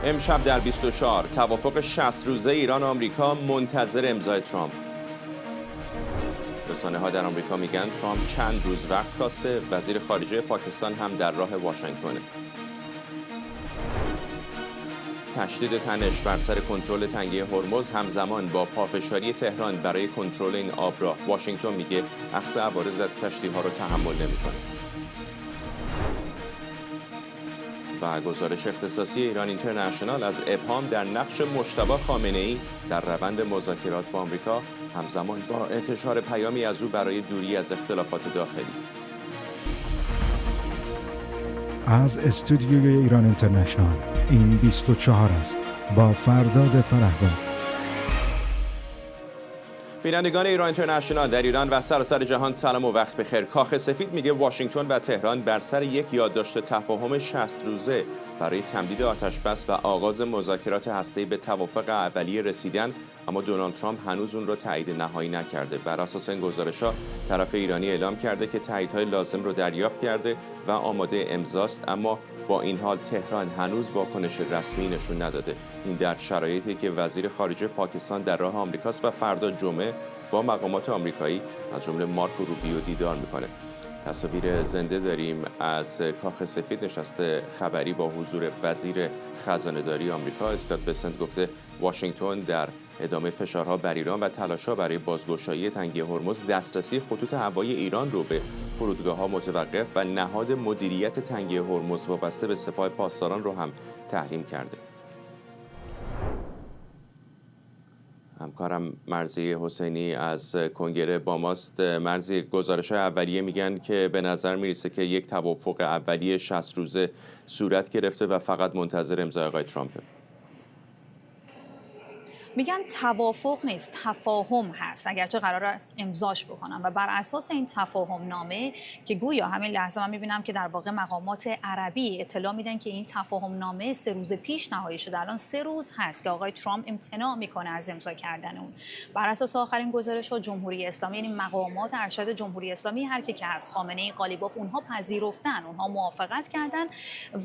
امشب در 24 توافق 60 روزه ایران و آمریکا منتظر امضای ترامپ. رسانه‌ها در آمریکا میگن ترامپ چند روز وقت خواسته. وزیر خارجه پاکستان هم در راه واشنگتن. تشدید تنش بر سر کنترل تنگه هرمز همزمان با پافشاری تهران برای کنترل این آبراه. واشنگتن میگه اخذ عوارض از کشتی‌ها رو تحمل نمی‌کنه. و گزارش اختصاصی ایران اینترنشنال از ابهام در نقش مجتبی خامنه‌ای در روند مذاکرات با آمریکا همزمان با انتشار پیامی از او برای دوری از اختلافات داخلی. از استودیوی ایران اینترنشنال این 24 است با فرداد فرهزاد. بینندگان ایران اینترنشنال در ایران و سراسر جهان سلام و وقت بخیر. کاخ سفید میگه واشنگتن و تهران بر سر یک یادداشت تفاهم 60 روزه برای تمدید آتش‌بس و آغاز مذاکرات هسته‌ای به توافق اولیه رسیدن، اما دونالد ترامپ هنوز اون رو تایید نهایی نکرده. بر اساس این گزارش‌ها طرف ایرانی اعلام کرده که تاییدهای لازم رو دریافت کرده و آماده امضاست، اما با این حال تهران هنوز واکنش رسمی نشون نداده. این در شرایطی که وزیر خارجه پاکستان در راه آمریکاست و فردا جمعه با مقامات آمریکایی از جمله مارکو روبیو دیدار میکنه. تصاویر زنده داریم از کاخ سفید نشسته خبری با حضور وزیر خزانه‌داری آمریکا. اسکات بسنت گفته واشنگتن در ادامه فشارها بر ایران و تلاش‌ها برای بازگشایی تنگه هرمز دسترسی خطوط هوایی ایران رو به فرودگاه‌ها متوقف و نهاد مدیریت تنگه هرمز وابسته به سپاه پاسداران رو هم تحریم کرده. همکارم مرضی حسینی از کنگره با ماست. مرضی، گزارش‌های اولیه میگن که به نظر میرسه که یک توافق اولیه 60 روزه صورت گرفته و فقط منتظر امضای آقای ترامپه. میگن توافق نیست، تفاهم هست، اگرچه قرار است امضاش بکنن و بر اساس این تفاهم نامه که گویا همین لحظه من میبینم که در واقع مقامات عربی اطلاع میدن که این تفاهم نامه 3 روز پیش نهایی شده. الان 3 روز هست که آقای ترامپ امتناع میکنه از امضا کردن اون. بر اساس آخرین گزارش‌ها جمهوری اسلامی، یعنی مقامات ارشد جمهوری اسلامی، هر کی که هست، خامنه‌ای، قالیباف، اونها پذیرفتن، اونها موافقت کردن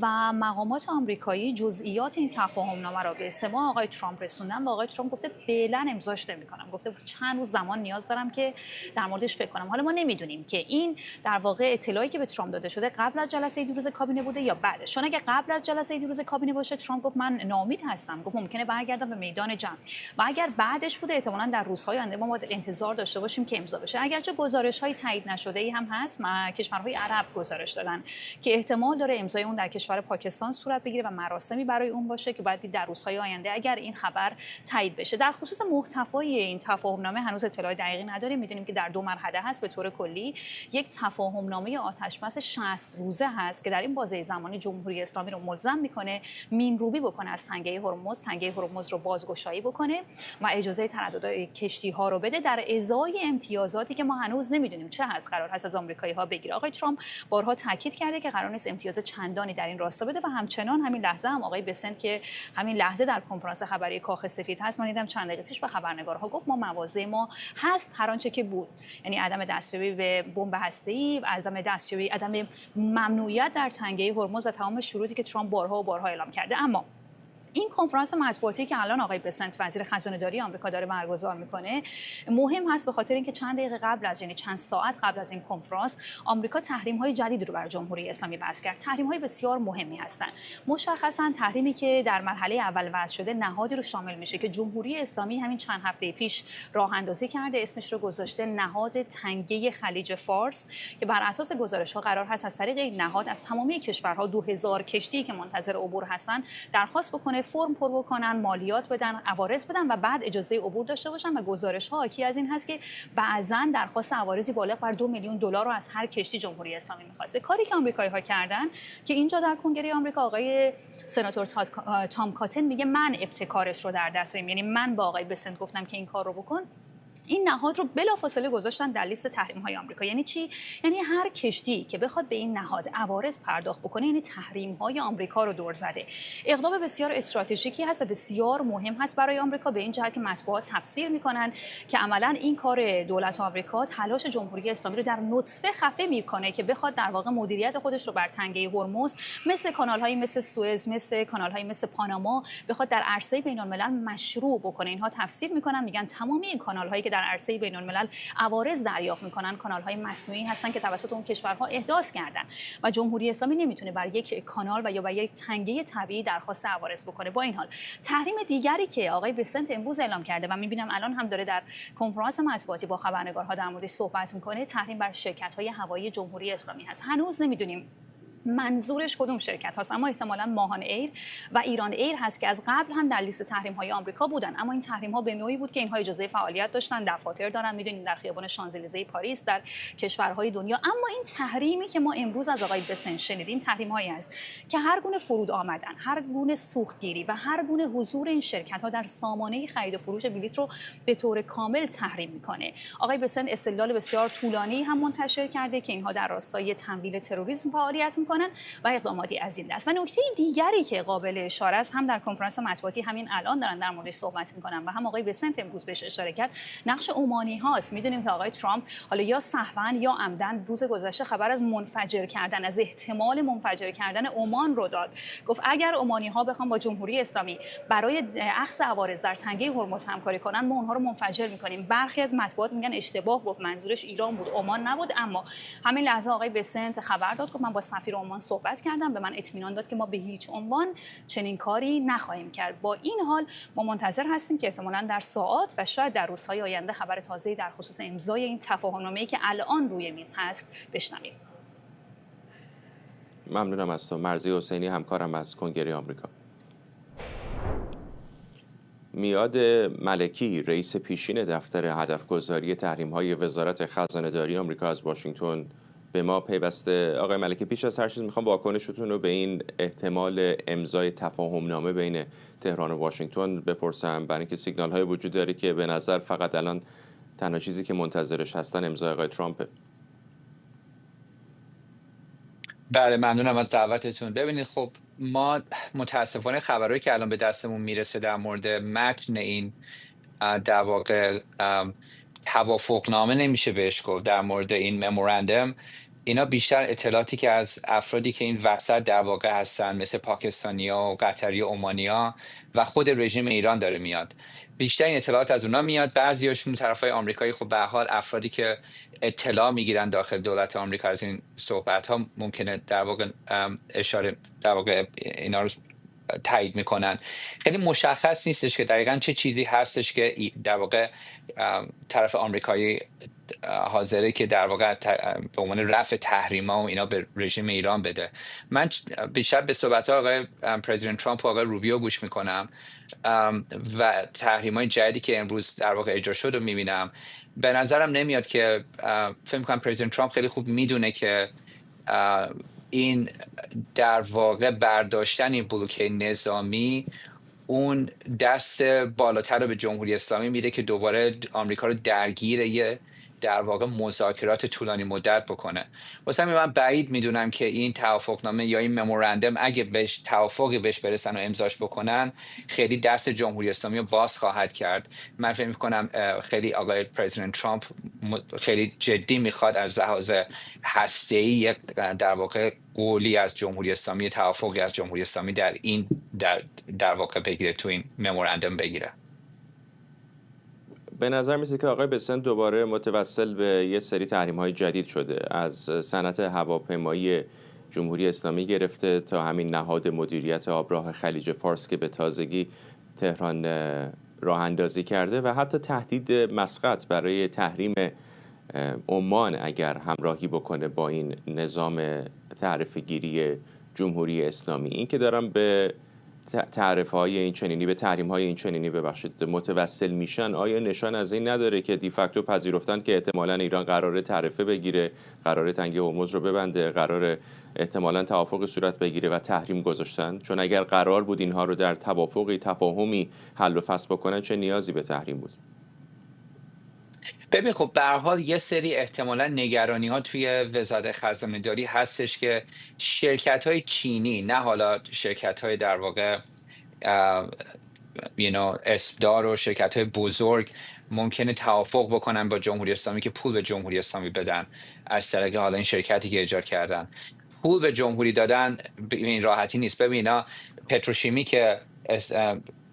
و مقامات آمریکایی جزئیات این تفاهم نامه را به سماع آقای ترامپ رسوندن و آقای ترامپ گفته فعلا امضاش نمی‌کنم. گفته چند روز زمان نیاز دارم که در موردش فکر کنم. حالا ما نمیدونیم که این در واقع اطلاعی که به ترامپ داده شده قبل از جلسه دیروز کابینه بوده یا بعدش. چون اگه قبل از جلسه دیروز کابینه باشه، ترامپ گفت من ناامید هستم، گفت ممکنه برگردم به میدان جنگ. و اگر بعدش بوده، احتمالاً در روزهای آینده ما باید انتظار داشته باشیم که امضا بشه. اگرچه گزارش‌های تایید نشده‌ای هم هست، کشورهای عرب گزارش دادن که احتمال داره امضای اون در کشور پاکستان صورت بگیره و مراسمی برای اون باشه که بعد در روزهای آینده اگر این خبر تایید بشه. در خصوص محتوای این تفاهم‌نامه هنوز اطلاع دقیقی نداریم. میدونیم که در 2 مرحله هست. به طور کلی یک تفاهم‌نامه آتش‌بس 60 روزه هست که در این بازه زمانی جمهوری اسلامی رو ملزم میکنه مین‌روبی بکنه از تنگه هرمز رو بازگشایی بکنه و اجازه تردد کشتی‌ها رو بده، در ازای امتیازاتی که ما هنوز نمیدونیم چه هست قرار هست از آمریکایی‌ها بگیره. آقای ترامپ بارها تاکید کرده که قرار نیست امتیاز چندانی در این راستا بده و همچنان همین لحظه هم آقای بسنت که همین لحظه در کنفرانس خبری کاخ سفید هست، من دیدم چند دقیقه پیش به خبرنگارها گفت ما مواضع ما هست هر آنچه که بود، یعنی عدم دستیابی به بمب هسته‌ای، عدم ممنوعیت در تنگه هرمز و تمام شروطی که ترامپ بارها و بارها اعلام کرده. اما این کنفرانس مطبوعاتی که الان آقای بسنت وزیر خزانه‌داری آمریکا داره برگزار میکنه مهم هست به خاطر اینکه چند دقیقه قبل از، یعنی چند ساعت قبل از این کنفرانس، آمریکا تحریم‌های جدید رو بر جمهوری اسلامی وضع کرد. تحریم‌های بسیار مهمی هستند. مشخصاً تحریمی که در مرحله اول وضع شده نهادی رو شامل میشه که جمهوری اسلامی همین چند هفته پیش راه اندازی کرده، اسمش رو گذاشته نهاد تنگه خلیج فارس، که بر اساس گزارش‌ها قرار هست از طریق این نهاد از تمامی کشورها 2000 کشتی که منتظر عبور هستن درخواست بکنه فرم پر بکنن، مالیات بدن، عوارض بدن و بعد اجازه عبور داشته باشن. و گزارش‌ها حاکی از این هست که بعضاً درخواست عوارضی بالغ بر 2 میلیون دلار رو از هر کشتی جمهوری اسلامی می‌خواسته. کاری که آمریکایی‌ها کردن که اینجا در کنگره آمریکا آقای سناتور تام کاتن میگه من ابتکارش رو در دست دارم، یعنی من با آقای بسنت گفتم که این کار رو بکن. این نهاد رو بلافاصله گذاشتن در لیست تحریم‌های آمریکا. یعنی چی؟ یعنی هر کشتی که بخواد به این نهاد عوارض پرداخت بکنه، یعنی تحریم‌های آمریکا رو دور زده. اقدام بسیار استراتژیکی هست و بسیار مهم هست برای آمریکا، به این جهت که مطبوعات تفسیر می‌کنن که عملاً این کار دولت آمریکا تلاش جمهوری اسلامی رو در نطفه خفه می‌کنه که بخواد در واقع مدیریت خودش رو بر تنگه هرمز مثل کانال‌های مثل سوئز، مثل کانال‌های مثل پاناما بخواد در عرصه بین‌الملل مشروع بکنه. اینها تفسیر می‌کنن، میگن تمامی این کانال‌هایی که در عرصه بین‌الملل عوارض دریافت می‌کنن کانال‌های مصنوعی هستن که توسط اون کشورها احداث کردن و جمهوری اسلامی نمیتونه بر یک کانال و یا بر یک تنگه طبیعی درخواست عوارض بکنه. با این حال تحریم دیگری که آقای بسنت امروز اعلام کرده و می‌بینم الان هم داره در کنفرانس مطبوعاتی با خبرنگارها در موردش صحبت می‌کنه، تحریم بر شرکت‌های هوایی جمهوری اسلامی هست. هنوز نمی‌دونیم منظورش کدوم شرکت هاست، اما احتمالاً ماهان ایر و ایران ایر هست که از قبل هم در لیست تحریم های آمریکا بودن، اما این تحریم ها به نوعی بود که اینها اجازه فعالیت داشتن، دفاتر دارن، میدونیم در خیابان شانزلیزه پاریس، در کشورهای دنیا. اما این تحریمی که ما امروز از آقای بسنت شنیدیم تحریم هایی است که هر گونه فرود آمدن، هر گونه سوختگیری و هر گونه حضور این شرکت ها در سامانه خرید و فروش بلیط رو به طور کامل تحریم میکنه. آقای بسنت استدلال بسیار طولانی هم منتشر کرده که اینها در راستای تمویل تروریسم فعالیت میکنن و اقداماتی از این دست. و نکته دیگری که قابل اشاره است، هم در کنفرانس مطبوعاتی همین الان دارن در موردش صحبت میکنن و هم آقای بسنت امروز بهش اشاره کرد، نقش عمانی هاست. میدونیم که آقای ترامپ حالا یا سهوا یا عمدن روز گذشته خبر از منفجر کردن، از احتمال منفجر کردن عمان رو داد. گفت اگر عمانی ها بخوام با جمهوری اسلامی برای اخذ عوارض در تنگه هرمز همکاری کنن، ما اونها رو منفجر میکنیم. برخی از مطبوعات میگن اشتباه گفت، منظورش ایران بود، عمان نبود. اما همین لحظه آقای بسنت خبر داد که من با سفیر عمان صحبت کردم، به من اطمینان داد که ما به هیچ عنوان چنین کاری نخواهیم کرد. با این حال ما منتظر هستیم که احتمالاً در ساعات و شاید در روزهای آینده خبر تازه‌ای در خصوص امضای این تفاهم‌نامه‌ای که الان روی میز هست بشنویم. ممنونم از تو. مرضی حسینی، همکارم از کنگره آمریکا. میاد ملکی، رئیس پیشین دفتر هدفگذاری تحریم‌های وزارت خزانه‌داری آمریکا از واشنگتن به ما پیوسته. آقای ملکی، پیش از هر چیز میخوام واکنشتون رو به این احتمال امضای تفاهم‌نامه بین تهران و واشنگتن بپرسم، برای اینکه سیگنال‌های وجود داره که به نظر فقط الان تنها چیزی که منتظرش هستن امضای آقای ترامپه. بله، ممنونم از دعوتتون. ببینید، خب ما متاسفانه خبرهایی که الان به دستمون میرسه در مورد متن این در واقع توافقنامه نمیشه بهش گفت، در مورد این ممورندم، اینا بیشتر اطلاعاتی که از افرادی که این وسط در واقع هستن، مثل پاکستانیا و قطری و عمانیا و خود رژیم ایران داره میاد. بیشتر این اطلاعات از اونا میاد. بعضیاشون طرفای آمریکایی خب به هر حال افرادی که اطلاع میگیرن داخل دولت آمریکا از این صحبت ها ممکنه در واقع اشاره در واقع اینا رو تایید میکنن. خیلی مشخص نیستش که دقیقاً چه چیزی هستش که در واقع طرف آمریکایی حاضره که در واقع به عنوان رفع تحریما و اینا به رژیم ایران بده. من بیشتر به صحبت‌ها آقای پرزیدنت ترامپ و آقای روبیو گوش میکنم و تحریم‌های جدیدی که امروز در واقع اجرا شد رو میبینم. به نظرم نمیاد که فکر می‌کنم پرزیدنت ترامپ خیلی خوب میدونه که این در واقع برداشتن این بلوکه نظامی اون دست بالاتر رو به جمهوری اسلامی میده که دوباره آمریکا رو درگیر یه در واقع مذاکرات طولانی مدت بکنه. واسه همین من بعید میدونم که این توافقنامه یا این ممورندم اگه بهش توافقی بهش برسن و امضاش بکنن خیلی دست جمهوری اسلامی رو باز خواهد کرد. من فکر میکنم خیلی آقای پرزیدنت ترامپ خیلی جدی میخواد از لحاظ هسته‌ای در واقع قولی از جمهوری اسلامی، توافقی از جمهوری اسلامی در این در واقع بگیره، تو این ممورندم بگیره. به نظر میسه که آقای بسنت دوباره متوسل به یه سری تحریم‌های جدید شده، از صنعت هواپیمایی جمهوری اسلامی گرفته تا همین نهاد مدیریت آبراه خلیج فارس که به تازگی تهران راه اندازی کرده و حتی تهدید مسقط برای تحریم عمان اگر همراهی بکنه با این نظام تعرفه گیری جمهوری اسلامی. این که دارم به تعرفه‌های این چنینی، به تحریم‌های این چنینی متوسل میشن، آیا نشان از این نداره که دیفکتو پذیرفتن که احتمالاً ایران قراره تعرفه بگیره، قراره تنگه هرمز رو ببنده، قراره احتمالاً توافق صورت بگیره و تحریم گذاشتن؟ چون اگر قرار بود اینها رو در توافقی، تفاهمی حل و فصل بکنن، چه نیازی به تحریم بود؟ ببین خب به هر حال یه سری احتمالا نگرانی ها توی وزارت خزانه داری هستش که شرکت های چینی، نه حالا شرکت های در واقع اسمدار و شرکت های بزرگ، ممکنه توافق بکنن با جمهوری اسلامی که پول به جمهوری اسلامی بدن از طریق حالا این شرکتی که ایجاد کردن. پول به جمهوری دادن به این راحتی نیست. ببینا پتروشیمی که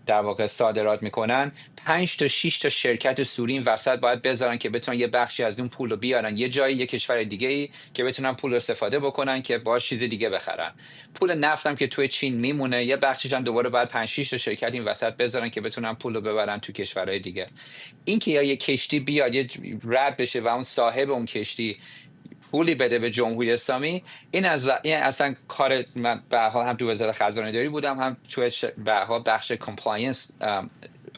در واقع صادرات میکنن، 5 تا 6 تا شرکت سوری این وسط باید بذارن که بتونن یه بخشی از اون پول رو بیارن یه جایی، یه کشور دیگه ای که بتونن پول رو استفاده بکنن که باهاش چیز دیگه بخرن. پول نفت هم که توی چین میمونه، یه بخشش هم دوباره باید 5 6 تا شرکت این وسط بذارن که بتونن پول رو ببرن تو کشورهای دیگه. این که یا یه کشتی بیاد یه رد بشه و اون صاحب اون کشتی پولی بده به جمهوری اسلامی، این اصلا کار من به هر حال هم تو وزارت خزانه داری بودم، هم تو به هر حال بخش کامپلاینس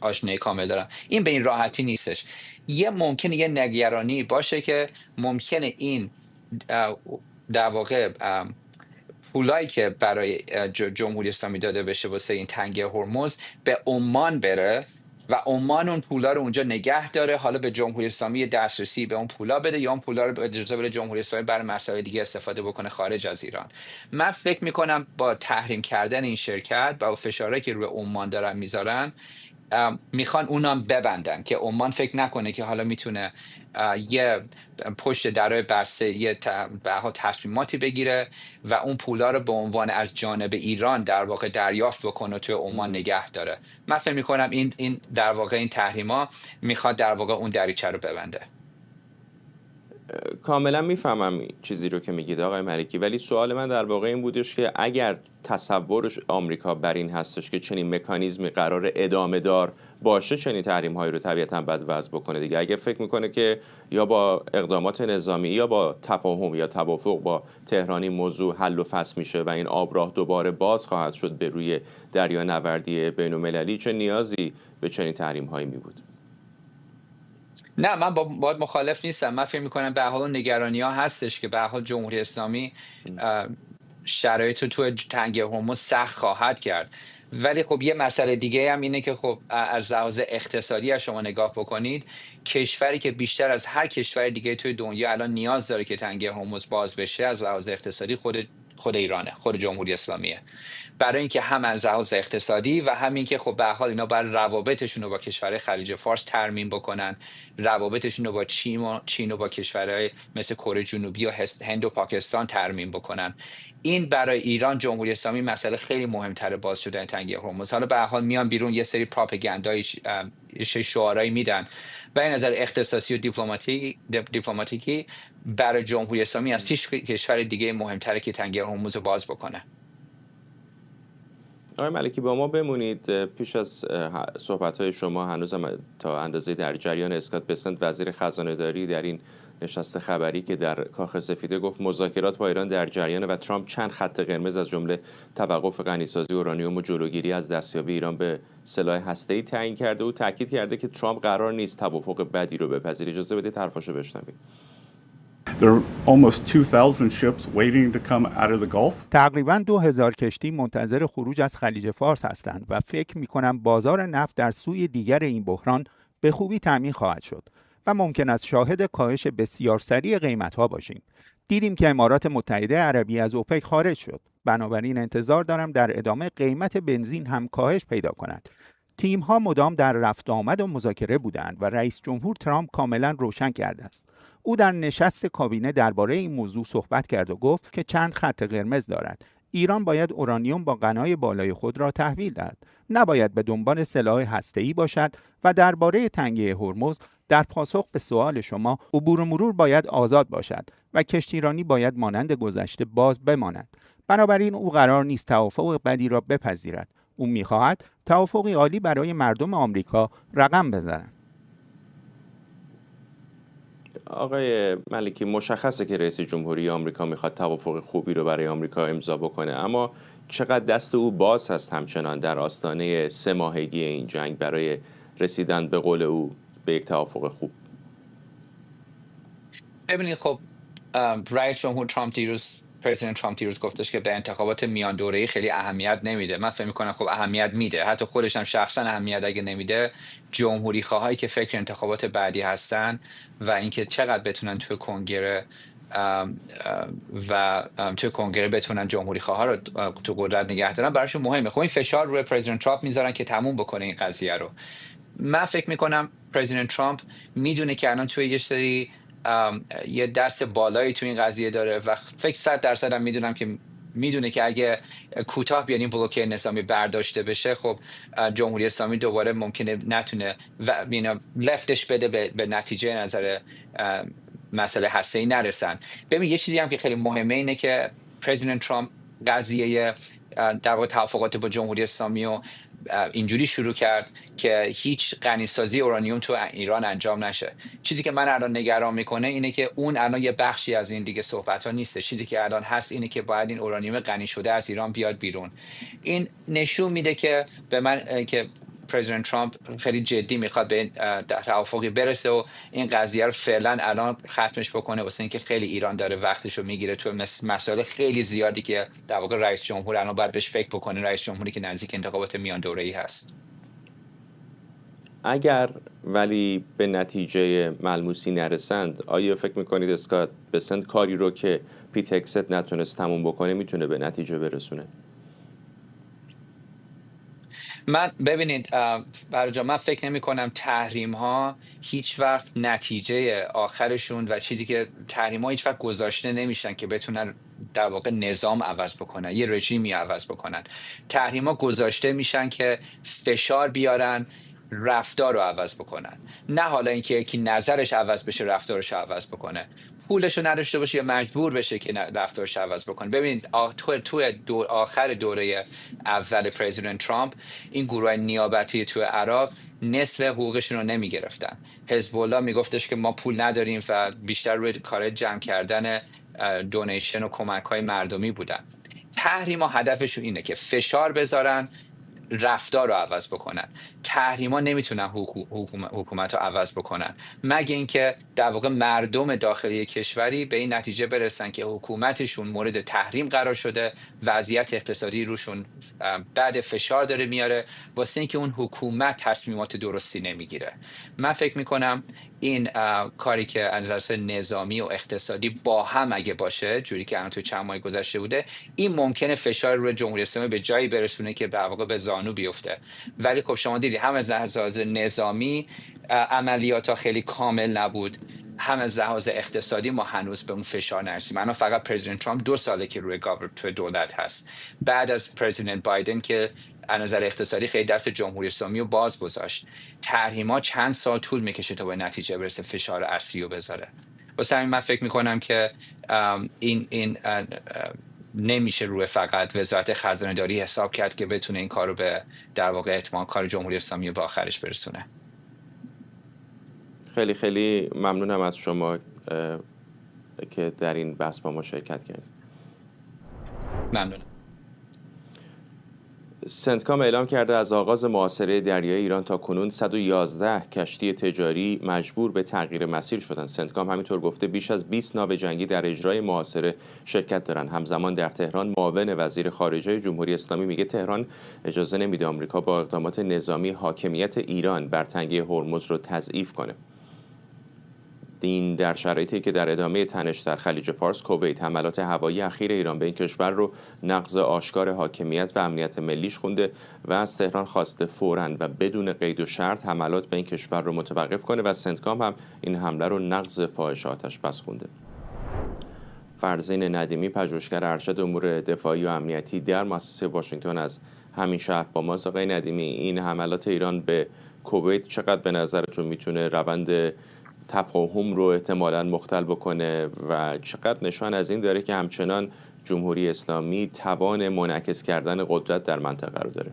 آشنایی کامل دارم. این به این راحتی نیستش. ممکنه یه نگرانی باشه که ممکنه این در واقع پولایی که برای جمهوری اسلامی داده بشه واسه این تنگه هرمز به عمان بره و عمان اون پولا رو اونجا نگه داره، حالا به جمهوری اسلامی دسترسی به اون پولا بده یا اون پولا رو اجازه بده جمهوری اسلامی برای مسائل دیگه استفاده بکنه خارج از ایران. من فکر میکنم با تحریم کردن این شرکت و فشارهایی که روی عمان دارن میذارن، میخوان اونم ببندن که عمان فکر نکنه که حالا میتونه یه پشت درای بسته یه تصمیماتی بگیره و اون پولا رو به عنوان از جانب ایران در واقع دریافت بکنه توی عمان نگه داره. من فکر میکنم این در واقع این تحریما میخواد در واقع اون دریچه رو ببنده. کاملا میفهمم چیزی رو که میگید آقای ملکی، ولی سوال من در واقع این بودش که اگر تصورش آمریکا بر این هستش که چنین مکانیزمی قرار ادامه دار باشه، چنین تحریم هایی رو طبیعتاً باید وضع بکنه دیگه. اگه فکر میکنه که یا با اقدامات نظامی یا با تفاهم یا توافق با تهرانی موضوع حل و فصل میشه و این آبراه دوباره باز خواهد شد به روی دریانوردی بین‌المللی، چه نیازی به چنین تحریم هایی می بود؟ نه، من باید مخالف نیستم. من فکر میکنم به حال نگرانی ها هستش که به حال جمهوری اسلامی شرایط رو تو تنگه هرمز سخت خواهد کرد. ولی خب یه مسئله دیگه هم اینه که خب از لحاظ اقتصادی از شما نگاه بکنید، کشوری که بیشتر از هر کشور دیگه توی دنیا الان نیاز داره که تنگه هرمز باز بشه از لحاظ اقتصادی خود ایرانه، خود جمهوری اسلامیه. برای اینکه هم از لحاظ اقتصادی و همین که خب به هر حال اینا باید روابطشون رو با کشورهای خلیج فارس ترمیم بکنن، روابطشون رو با چین و با کشورهای مثل کره جنوبی و هند و پاکستان ترمیم بکنن. این برای ایران جمهوری اسلامی مسئله خیلی مهمتره باز شدن تنگه هرمز. حالا به هر حال میان بیرون یه سری پروپاگاندای شعارایی میدن و این نظر اقتصادی و دیپلماتیکی برای جمهوری اسلامی از هیچ کشور دیگه مهمتره که تنگه هرمز رو باز بکنه. آقای ملکی با ما بمونید. پیش از صحبت‌های شما هنوزم تا اندازه در جریان اسکات بسنت وزیر خزانه‌داری در این نشست خبری که در کاخ سفید گفت مذاکرات با ایران در جریان و ترامپ چند خط قرمز از جمله توقف غنیسازی اورانیوم و جلوگیری از دستیابی ایران به سلاح هسته‌ای تعیین کرده و تاکید کرده که ترامپ قرار نیست توافق بدی رو بپذیره. اجازه بدید حرفاشو بشنوید. There are almost 2,000 ships waiting to come out of the Gulf. تقریباً 2000 کشتی منتظر خروج از خلیج فارس هستند و فکر می‌کنم بازار نفت در سوی دیگر این بحران به خوبی تامین خواهد شد و ممکن است شاهد کاهش بسیار سریع قیمت‌ها باشیم. دیدیم که امارات متحده عربی از اوپک خارج شد. بنابراین انتظار دارم در ادامه قیمت بنزین هم کاهش پیدا کند. تیم‌ها مدام در رفت آمد و مذاکره بودند و رئیس جمهور ترامپ کاملاً روشن کرده است. او در نشست کابینه درباره این موضوع صحبت کرد و گفت که چند خط قرمز دارد. ایران باید اورانیوم با غنای بالای خود را تحویل دهد. نباید به دنبال سلاح هسته‌ای باشد و درباره تنگه هرمز در پاسخ به سوال شما، عبور و مرور باید آزاد باشد و کشتیرانی باید مانند گذشته باز بماند. بنابراین او قرار نیست توافق بدی را بپذیرد. او می‌خواهد توافقی عالی برای مردم آمریکا رقم بزنند. آقای ملکی، مشخصه که رئیس جمهوری آمریکا میخواد توافق خوبی رو برای آمریکا امضا بکنه، اما چقدر دست او باز هست همچنان در آستانه 3 ماهگی این جنگ برای رسیدن به قول او به یک توافق خوب؟ ببینید خب رئیس جمهور ترامپ دیروز پرزیدنت ترامپ دیروز گفتش که به انتخابات میان دوره‌ای خیلی اهمیت نمیده. من فکر می‌کنم خب اهمیت میده، حتی خودش هم شخصا اهمیت اگه نمیده، جمهوری خواهایی که فکر انتخابات بعدی هستن و اینکه چقدر بتونن توی کنگره توی کنگره بتونن جمهوری خواها رو تو قدرت نگه دارن براشون مهمه. خب این فشار روی پرزیدنت ترامپ میذارن که تموم بکنه این قضیه رو. من فکر میکنم پرزیدنت ترامپ میدونه که الان توی یه سری یه دست بالایی توی این قضیه داره و فکر 100% هم میدونم که میدونه که اگه کوتاه بیان این بلوکه نظامی برداشته بشه، خب جمهوری اسلامی دوباره ممکنه نتونه لفتش بده به نتیجه نظر مسئله هسته‌ای نرسن. ببین یه چیزی هم که خیلی مهمه اینه که پرزیدنت ترامپ قضیه در واقع توافقات با جمهوری اسلامی و اینجوری شروع کرد که هیچ غنیسازی اورانیوم تو ایران انجام نشه. چیزی که من الان نگران میکنه اینه که اون الان یه بخشی از این دیگه صحبت ها نیست. چیزی که الان هست اینه که باید این اورانیوم غنی شده از ایران بیاد بیرون. این نشون میده که به من که پرزیدنت ترامپ خیلی جدی میخواد به توافقی برسه و این قضیه رو فعلا الان ختمش بکنه، واسه اینکه خیلی ایران داره وقتش رو میگیره تو مسائل خیلی زیادی که در واقع رئیس جمهور الان باید بهش فکر بکنه، رئیس جمهوری که نزدیک انتخابات میان دوره‌ای هست. اگر ولی به نتیجه ملموسی نرسند، آیا فکر میکنید اسکات بسنت کاری رو که پیت هگست نتونست تموم بکنه میتونه به نتیجه برسونه؟ من ببینید برای من فکر نمی کنم تحریم ها هیچ وقت نتیجه آخرشون و چیزی که تحریم ها هیچ وقت گذاشته نمیشن که بتونن در واقع نظام عوض بکنن، یه رژیمی عوض بکنن. تحریم ها گذاشته میشن که فشار بیارن، رفتار رو عوض بکنن، نه حالا اینکه یکی نظرش عوض بشه رفتارش عوض بکنه، پولش رو نداشته باشه یا مجبور بشه که رفتارش عوض بکنه. ببینید تو آخر دوره اول پرزیدنت ترامپ این گروه نیابتی تو عراق نصف حقوقشون رو نمی گرفتن. حزب الله میگفتش که ما پول نداریم و بیشتر روی کار جمع کردن دونیشن و کمک های مردمی بودن. تحریما هدفشون اینه که فشار بذارن، رفتار رو عوض بکنن. تحریما نمیتونن حکومت رو عوض بکنن مگه اینکه در واقع مردم داخلی کشوری به این نتیجه برسن که حکومتشون مورد تحریم قرار شده، وضعیت اقتصادی روشون بعد فشار داره میاره، واسه اینکه اون حکومت تصمیمات درستی نمیگیره. من فکر میکنم این کاری که از نظر نظامی و اقتصادی با هم اگه باشه، جوری که الان تو چند ماه گذشته بوده، این ممکنه فشار روی جمهوری اسلامی به جایی برسونه که در واقع به زانو بیفته. ولی خب شما دیدید هم از لحاظ نظامی عملیات ها خیلی کامل نبود، هم از لحاظ اقتصادی ما هنوز به اون فشار نرسیم. الان فقط پرزیدنت ترامپ 2 ساله که روی دولت هست، بعد از پرزیدنت بایدن که از نظر اقتصادی خیلی دست جمهوری اسلامی رو باز گذاشت. تحریما چند سال طول میکشه تا به نتیجه برسه فشار اصلی رو بذاره. واسه همین من فکر میکنم که این نمیشه روی فقط وزارت خزانه داری حساب کرد که بتونه این کار رو به در واقع اتمام کار جمهوری اسلامی رو به آخرش برسونه. خیلی خیلی ممنونم از شما که در این بحث با ما شرکت کردید. ممنونم. سنتکام اعلام کرده از آغاز محاصره دریایی ایران تا کنون 111 کشتی تجاری مجبور به تغییر مسیر شدند. سنتکام همینطور گفته بیش از 20 ناو جنگی در اجرای محاصره شرکت دارند. همزمان در تهران معاون وزیر خارجه جمهوری اسلامی میگه تهران اجازه نمیده آمریکا با اقدامات نظامی حاکمیت ایران بر تنگه هرمز رو تضعیف کنه. این در شرایطی که در ادامه تنش در خلیج فارس، کویت حملات هوایی اخیر ایران به این کشور رو نقض آشکار حاکمیت و امنیت ملیش خونده و از تهران خواسته فوراً و بدون قید و شرط حملات به این کشور رو متوقف کنه و سنتکام هم این حمله رو نقض فاحش آتش‌بس خونده. فرزین ندیمی، پژوهشگر ارشد امور دفاعی و امنیتی در مؤسسه واشنگتن از همین شهر با ماست. آقای ندیمی، این حملات ایران به کویت چقدر به نظرتون میتونه روند تفاهم رو احتمالاً مختل بکنه و چقدر نشان از این داره که همچنان جمهوری اسلامی توان منعکس کردن قدرت در منطقه رو داره؟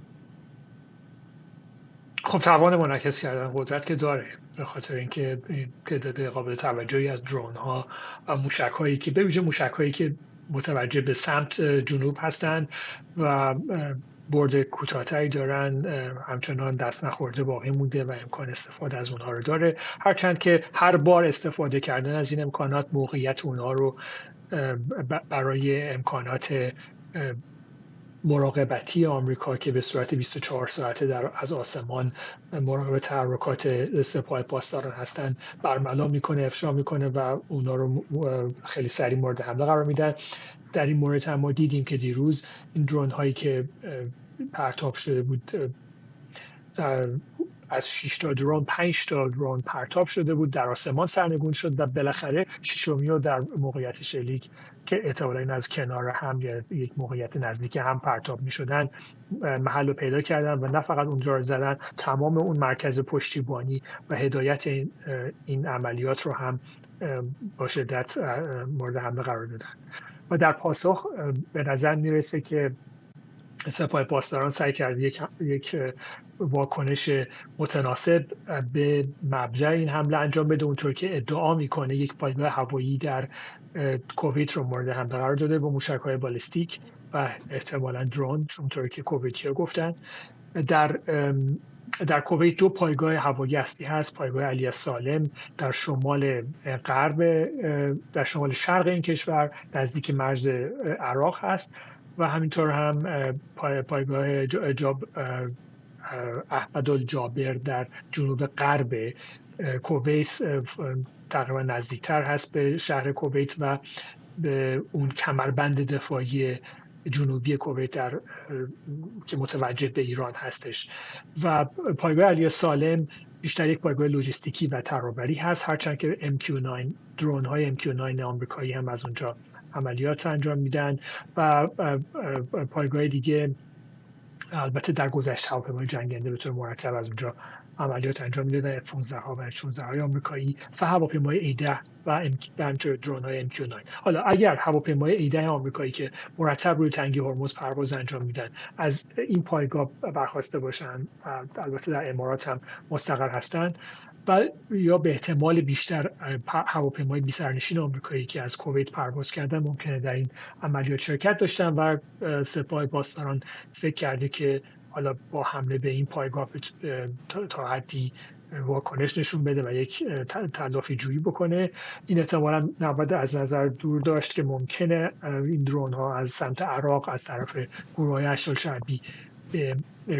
خب توان منعکس کردن قدرت که داره، به خاطر اینکه تعداد قابل توجهی از درون ها و موشک هایی که به ویژه موشک هایی که متوجه به سمت جنوب هستند و برد کوتاه‌تری دارن همچنان دست نخورده باقی مونده و امکان استفاده از اونها رو داره، هرچند که هر بار استفاده کردن از این امکانات موقعیت اونها رو برای امکانات مراقبتی آمریکا که به صورت 24 ساعته از آسمان مراقب تحرکات سپاه پاسداران هستن برملا میکنه، افشا میکنه و اونا رو خیلی سریع مورد حمله قرار میدن. در این مورد هم ما دیدیم که دیروز این درون هایی که پرتاب شده بود، از 6 تا درون 5 تا درون پرتاب شده بود، در آسمان سرنگون شد و بالاخره ششمی رو در موقعیت شلیک که احتمالاً این از کنار هم یا از یک موقعیت نزدیک هم پرتاب می شدن محل رو پیدا کردن و نه فقط اونجا رو زدن، تمام اون مرکز پشتیبانی و هدایت این عملیات رو هم با شدت مورد حمله قرار دادن. و در پاسخ به نظر میرسه که سپاه پاسداران سعی کرده یک واکنش متناسب به مبدأ این حمله انجام بده، اونطور که ادعا میکنه یک پایگاه هوایی در کویت رو مورد حمله قرار داده با موشک‌های بالستیک و احتمالاً درون، اونطور که کویتی‌ها گفتن. در کویت 2 پایگاه هوایی اصلی هست، پایگاه علی سالم در شمال غرب، در شمال شرق این کشور نزدیک مرز عراق هست و همینطور هم پایگاه احمدالجابر در جنوب غرب کویت تقریبا نزدیکتر هست به شهر کویت و به اون کمربند دفاعی جنوبی کویت که متوجه به ایران هستش. و پایگاه علی سالم بیشتر یک پایگاه لوجستیکی و ترابری هست، هرچند که MQ-9 درون های MQ-9 آمریکایی هم از اونجا عملیات انجام میدن. و پایگاه دیگه البته در گذشته هواپیمای جنگنده به طور مرتب از اونجا عملیات انجام میدادن، F-15 ها و F-16 های آمریکایی و هواپیمای A-10 و همینطور درون های MQ-9. حالا اگر هواپیمای A-10 آمریکایی که مرتب روی تنگه هرمز پرواز انجام میدن از این پایگاه برخواسته باشن، البته در امارات هم مستقر هستن، و یا به احتمال بیشتر هواپیمای بی‌سرنشین آمریکایی که از کویت پرواز کردن ممکنه در این عملیات شرکت داشتن و سپاه پاسداران فکر کرده که حالا با حمله به این پایگاه تا حدی واکنش نشون بده و یک تلافی جویی بکنه. این احتمالاً نباید از نظر دور داشت که ممکنه این درون ها از سمت عراق از طرف گروه‌های اشغال شعبی به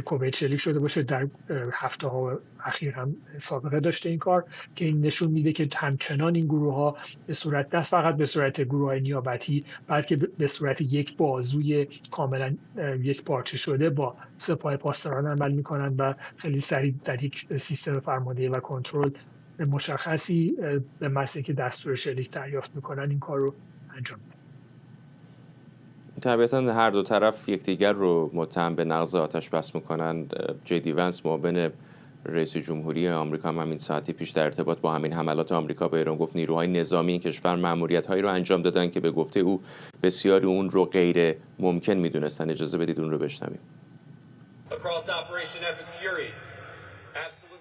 کویت شلیک شده باشه. در هفته ها اخیر هم سابقه داشته این کار، که این نشون میده که همچنان این گروه ها به صورت، نه فقط به صورت گروه های نیابتی، بلکه به صورت یک بازوی کاملا یک پارچه شده با سپاه پاسداران عمل میکنن و خیلی سریع در یک سیستم فرماندهی و کنترل مشخصی به محض اینکه دستور شلیک دریافت میکنن این کار رو انجام میدن. طبیعتاً هر دو طرف یکدیگر رو متهم به نقض آتش بس میکنن. جی ونس معاون رئیس جمهوری آمریکا هم همین ساعتی پیش در ارتباط با همین حملات آمریکا به ایران گفت نیروهای نظامی این کشور مأموریت‌هایی رو انجام دادن که به گفته او بسیاری اون رو غیر ممکن میدونستن. اجازه بدید اون رو بشنویم.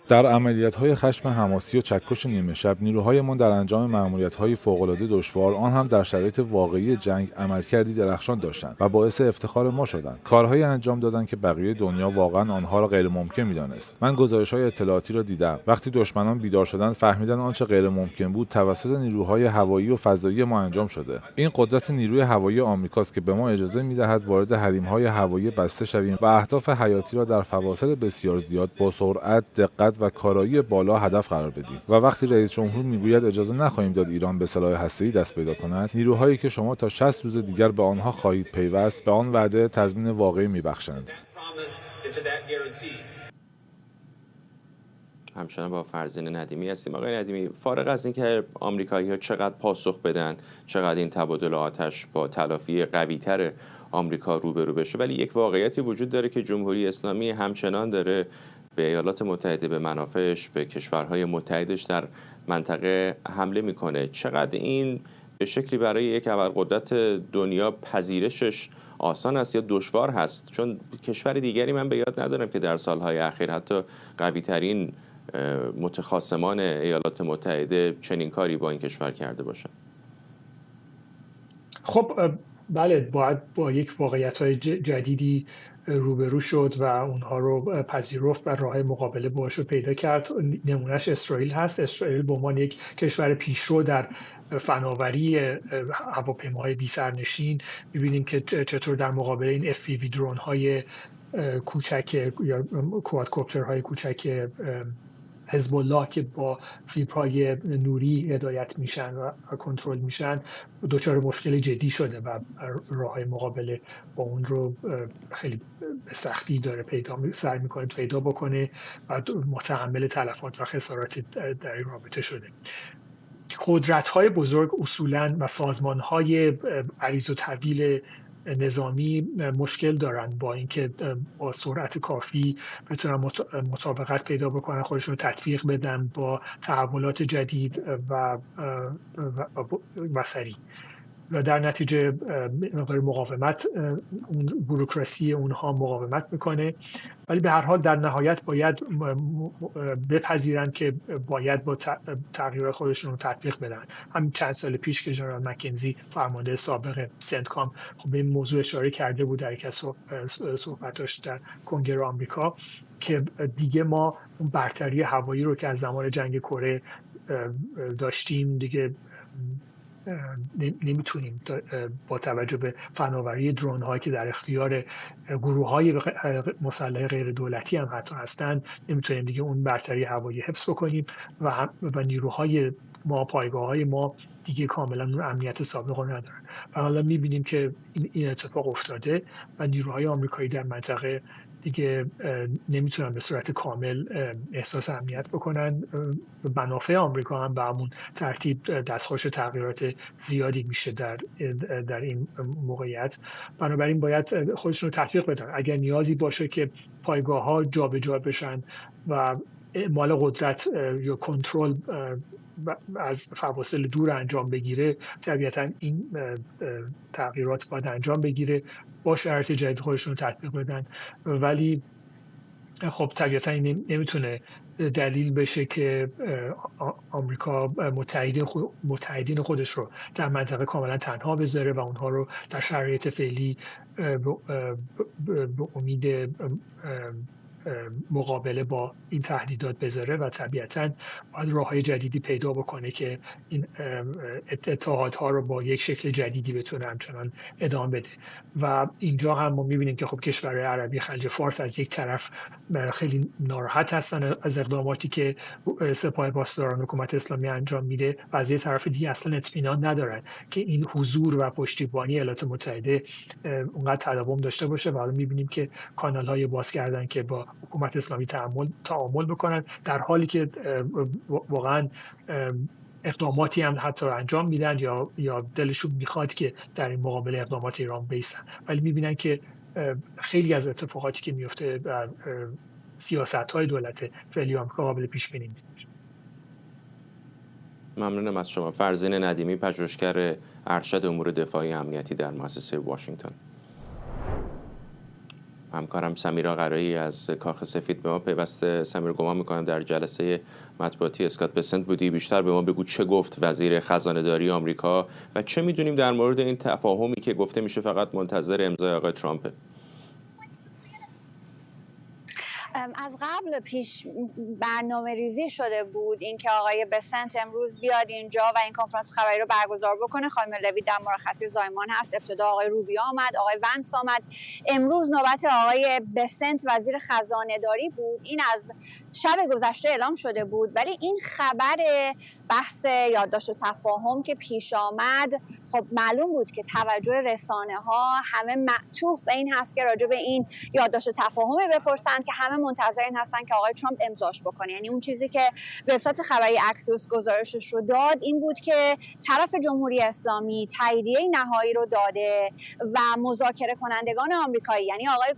در عملیات‌های خشم حماسی و چکش نیمه شب، نیروهایمان در انجام مأموریت‌های فوق‌العاده دشوار، آن هم در شرایط واقعی جنگ، عملکردی درخشان داشتند و باعث افتخار ما شدند. کارهایی انجام دادند که بقیه دنیا واقعا آنها را غیر ممکن می‌دانست. من گزارش‌های اطلاعاتی را دیدم. وقتی دشمنان بیدار شدند، فهمیدند آنچه غیر ممکن بود توسط نیروهای هوایی و فضایی ما انجام شده. این قدرت نیروی هوایی آمریکاست که به ما اجازه می‌دهد وارد حریم‌های هوایی بسته شویم و اهداف حیاتی را در فواصل بسیار زیاد با سرعت، دقت و کارایی بالا هدف قرار بدیم. و وقتی رئیس جمهور میگوید اجازه نخواهیم داد ایران به سلاح هسته‌ای دست پیدا کند، نیروهایی که شما تا 60 روز دیگر به آنها خواهید پیوست، به آن وعده تضمین واقعی میبخشند. همچنان با فرزین ندیمی هستیم. آقای ندیمی، فارغ از اینکه آمریکایی‌ها چقدر پاسخ بدن، چقدر این تبادل آتش با تلافی قوی‌تر آمریکا روبرو بشه، ولی یک واقعیتی وجود داره که جمهوری اسلامی همچنان داره به ایالات متحده، به منافعش، به کشورهای متحدش در منطقه حمله میکنه. چقدر این به شکلی برای یک ابرقدرت دنیا پذیرشش آسان است یا دشوار هست؟ چون کشور دیگری من به یاد ندارم که در سالهای اخیر حتی قوی‌ترین متخاصمان ایالات متحده چنین کاری با این کشور کرده باشن. خب بله، باید با یک واقعیت‌های جدیدی روبرو شد و اونها رو پذیرفت و راه مقابله باهاش رو پیدا کرد. نمونهش اسرائیل هست. اسرائیل به عنوان یک کشور پیشرو در فناوری هواپیماهای بی‌سرنشین می‌بینیم که چطور در مقابل این FPV درون‌های کوچک یا کوادکوپترهای کوچک حزب الله که با فیبرهای نوری هدایت میشن و کنترل میشن دچار مشکل جدی شده و راه مقابله با اون رو خیلی به سختی داره سعی میکنه پیدا بکنه و متحمل تلفات و خسارات در این رابطه شده. قدرت‌های بزرگ اصولاً و سازمان‌های عریض و طویل نظامی مشکل دارن با اینکه با سرعت کافی بتونن مطابقت پیدا بکنن، خودشون رو تطبیق بدن با تحولات جدید و سریع و در نتیجه مقاومت اون بوروکراسی اونها مقاومت میکنه. ولی به هر حال در نهایت باید بپذیرن که باید با تغییرات خودشون رو تطبیق بدن. همین چند سال پیش که جنرال مکنزی فرمانده سابق سنتکام خب به این موضوع اشاره کرده بود در یک از صحبتاش در کنگره آمریکا که دیگه ما اون برتری هوایی رو که از زمان جنگ کره داشتیم دیگه نمیتونیم با توجه به فناوری درون هایی که در اختیار گروه های مسلح غیر دولتی هم حتی هستند، نمیتونیم دیگه اون برتری هوایی حفظ بکنیم و نیروهای ما، پایگاه های ما دیگه کاملا اون امنیت سابق رو ندارن. و حالا میبینیم که این اتفاق افتاده و نیروهای آمریکایی در منطقه دیگه نمیتونن به صورت کامل احساس امنیت بکنن. منافع آمریکا هم به همون ترتیب دستخوش تغییرات زیادی میشه در این موقعیت. بنابراین باید خودشون رو تطبیق بدن. اگر نیازی باشه که پایگاه ها جابجا بشن و اعمال قدرت یا کنترل از فواصل دور انجام بگیره، طبیعتا این تغییرات باید انجام بگیره، با شرایط جدید خودشون رو تطبیق بدن. ولی خب طبیعتا این نمیتونه دلیل بشه که آمریکا متحدین خودش رو در منطقه کاملا تنها بذاره و اونها رو در شرایط فعلی به امید مقابله با این تهدیدات بذاره و طبیعتاً باید راههای جدیدی پیدا بکنه که این اتحادها رو با یک شکل جدیدی بتونه همچنان ادامه بده. و اینجا هم ما میبینیم که خب کشورهای عربی خلیج فارس از یک طرف خیلی ناراحت هستن از اقداماتی که سپاه پاسداران حکومت اسلامی انجام میده و از یک طرف دیگه اصلا اطمینان ندارن که این حضور و پشتیبانی ایالات متحده اونقدر تداوم داشته باشه. و حالا میبینیم که کانال‌های باز کردن که با حکومت اسلامی تعامل بکنن، در حالی که واقعا اقداماتی هم حتی انجام میدن یا دلشون میخواد که در این مقابل اقدامات ایران بیستن، ولی میبینن که خیلی از اتفاقاتی که میفته در سیاست‌های دولت فعلی آمریکا قابل پیش بینی نیست. ممنونم از شما. فرزین ندیمی، پژوهشگر ارشد امور دفاعی امنیتی در مؤسسه واشنگتن. همکارم سمیرا قرایی از کاخ سفید به ما پیوسته. سمیرا، گمان میکنم در جلسه مطبوعاتی اسکات بسنت بودی. بیشتر به ما بگو چه گفت وزیر خزانه‌داری آمریکا و چه میدونیم در مورد این تفاهمی که گفته میشه فقط منتظر امضای آقای ترامپه. از قبل پیش برنامه ریزی شده بود اینکه آقای بسنت امروز بیاد اینجا و این کنفرانس خبری رو برگزار بکنه. خانم لوید در مرخصی زایمان هست. ابتدا آقای روبیو آمد، آقای ونس آمد، امروز نوبت آقای بسنت وزیر خزانه داری بود. این از شب گذشته اعلام شده بود، ولی این خبر بحث یادداشت تفاهم که پیش آمد خب معلوم بود که توجه رسانه ها همه معطوف به این هست که راجع به این یادداشت تفاهم بپرسن که همه منتظر این هستن که آقای ترامپ امضاش بکنه. یعنی اون چیزی که وبسایت خبری اکسیوس گزارشش رو داد این بود که طرف جمهوری اسلامی تاییدیه نهایی رو داده و مذاکره کنندگان آمریکایی یعنی آقای